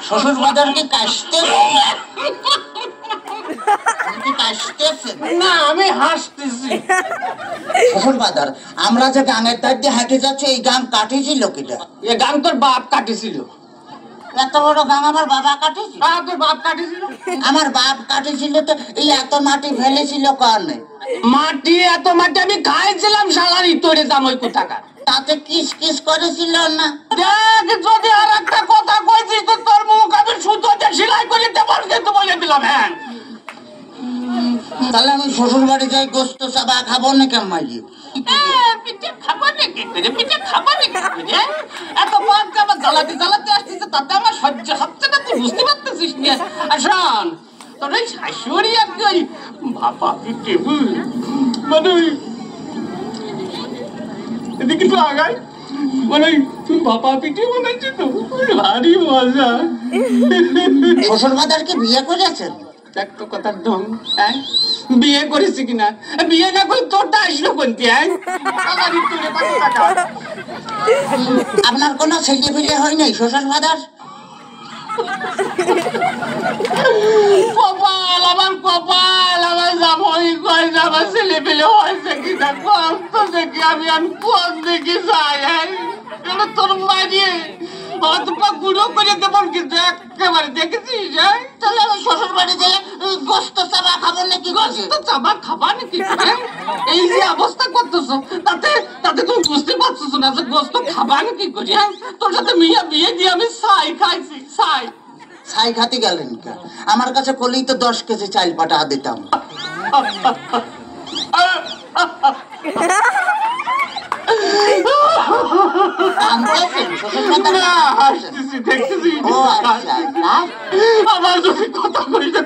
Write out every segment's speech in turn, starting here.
শ্বশুর বাজারকে কাশতে না আমি হাসতেছি। শ্বশুর বাজার আমরা যে গাঙের ধার দিয়ে হাঁটে যাচ্ছি এই গাং কাটিয়েছিল কিটা? এ গান তোর বাপ কাটিছিল। এত বড় গাং আমার বাবা কাটিয়েছিল? তোর বাপ কাটিছিল? আমার বাপ কাটিয়েছিল তো এই এত মাটি ফেলেছিল কারণে। মাটি এত মাটি আমি খাইছিলাম শালারি তোরে জামাই কোথাকার। তাতে কিস কিস করেছিল না? দেখ যদি আর একটা কথা কইছিস তো তোর মুখ আমি সুতোতে সেলাই করে দেবো কিন্তু বলে দিলাম। হ্যাঁ তাহলে আমি শ্বশুর বাড়ি যাই গোস্ত চাবা খাবো না কেমন? পিঠে খাবো নাকি পিঠে খাবো নাকি এত বাদ আমার জ্বালাতে জ্বালাতে আসতেছে তাতে আমার সহ্য হচ্ছে না তুই বুঝতে পারতেছিস না। আসন তোর ওই শাশুড়ি আর কি ওই বাবা পিঠে মানে এদিকে তো আগাই মানে বাবা পিঠে বানাচ্ছি তো ভারী মজা। শ্বশুর বাজারকে বিয়ে করেছেন? দেখ তো কথার ঢং। হ্যাঁ বিয়ে করেছি কিনা? বিয়ে না করে তোরটা আসলো কোনটি? আপনার কোনো ছেলে পিলে হয় নাই শ্বশুর বাজার? কপাল আমার কপাল আমার জামাই কয় আমার ছেলে পেলে হয়েছে কিনা কম তো দেখি আমি আর কোন দেখি যাই তোর মারিয়ে অতপা গুঁড়ো করে দেবন কিন্তু একেবারে দেখেছিস? তাহলে আমি শ্বশুর বাড়ি যেয়ে গোস্ত চাবা খাবো নাকি? গোস্ত চাবা খাবা নাকি? এই যে অবস্থা করতেছো তাতে তাতে তুমি বুঝতে পারছো না যে গোস্ত খাবা নাকি করি? তোর সাথে মিয়া বিয়ে দিয়ে আমি ছাই খাইছি ছাই। ছাই খাতে গেলেন কে? আমার কাছে কলেই তো 10 কেজি চাল পাঠা দিতাম। আমার যদি কথা কইতে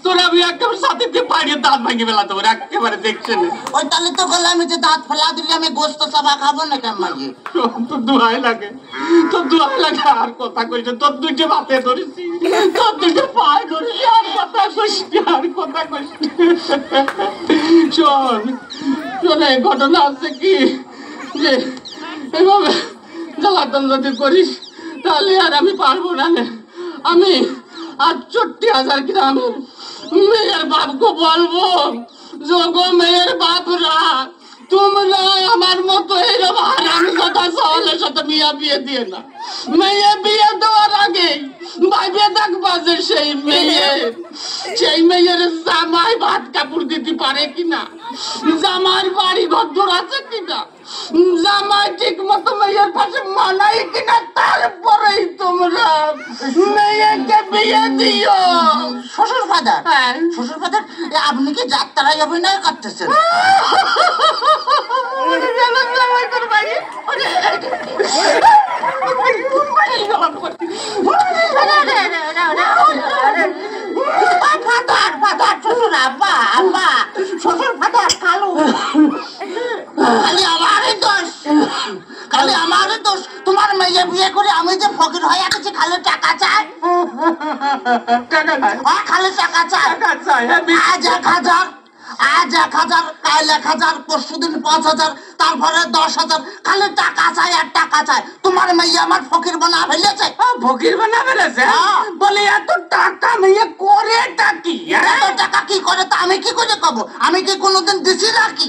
তোর আমি একেবারে সাথে দিয়ে পাড়িয়ে দাঁত ভাঙে ফেলা দেবো একেবারে দেখছেন। ওই তাহলে তো বলে আমি যে দাঁত ফেলা দিলে আমি গোস্ত চাবা খাবো না কেমন? তোর দোহাই লাগে আর কথা কইছে তোর দুইটা বাতে ধরেছি তোর দুইটা পায়ে ধরেছি আর কথা কইছি শোন শোনে ঘটনা আছে কি যে এভাবে জ্বালাতন যদি করিস তাহলে আর আমি পারবো না। আমি ৬৮,০০০ গ্রামের মেয়ের বাপকে বলবো যোগো মেয়ের বাপরা তোমরা আমার মতো এরকম হারামি কথা সহলের সাথে মিয়া বিয়ে দিয়ে না। মেয়ে বিয়ে দেওয়ার আগে ভাইবে দেখবা যে সেই মেয়ের জামাই ভাত কাপড় দিতে পারে কিনা, জামার বাড়ি ঘর আছে কিনা, জামাই ঠিক মতো মেয়ের পাশে মানাই কিনা, তারপরেই তোমরা মেয়েকে বিয়ে দিও। শ্বশুর ফাদার, শ্বশুর ফাদার আপনি কি যাত্রায় অভিনয় করতেছেন? তোমার মেয়ে বিয়ে করে আমি যে ফকির হয়ে গেছি, খালি টাকা চাই, খালি টাকা চাই। আজ ১,০০০, আজ ১,০০০, কাল ১,০০০, পরশুদিন ৫,০০০, তারপরে ১০,০০০, খালি টাকা চাই আর টাকা চাই। তোমার মেয়ে আমার ফকির বানা ফেলেছে। ফকির বানা ফেলেছে? বলে এত টাকা মেয়ে করে কি? এত টাকা কি করে তা আমি কি করে কব? আমি কি কোনোদিন দিছি নাকি?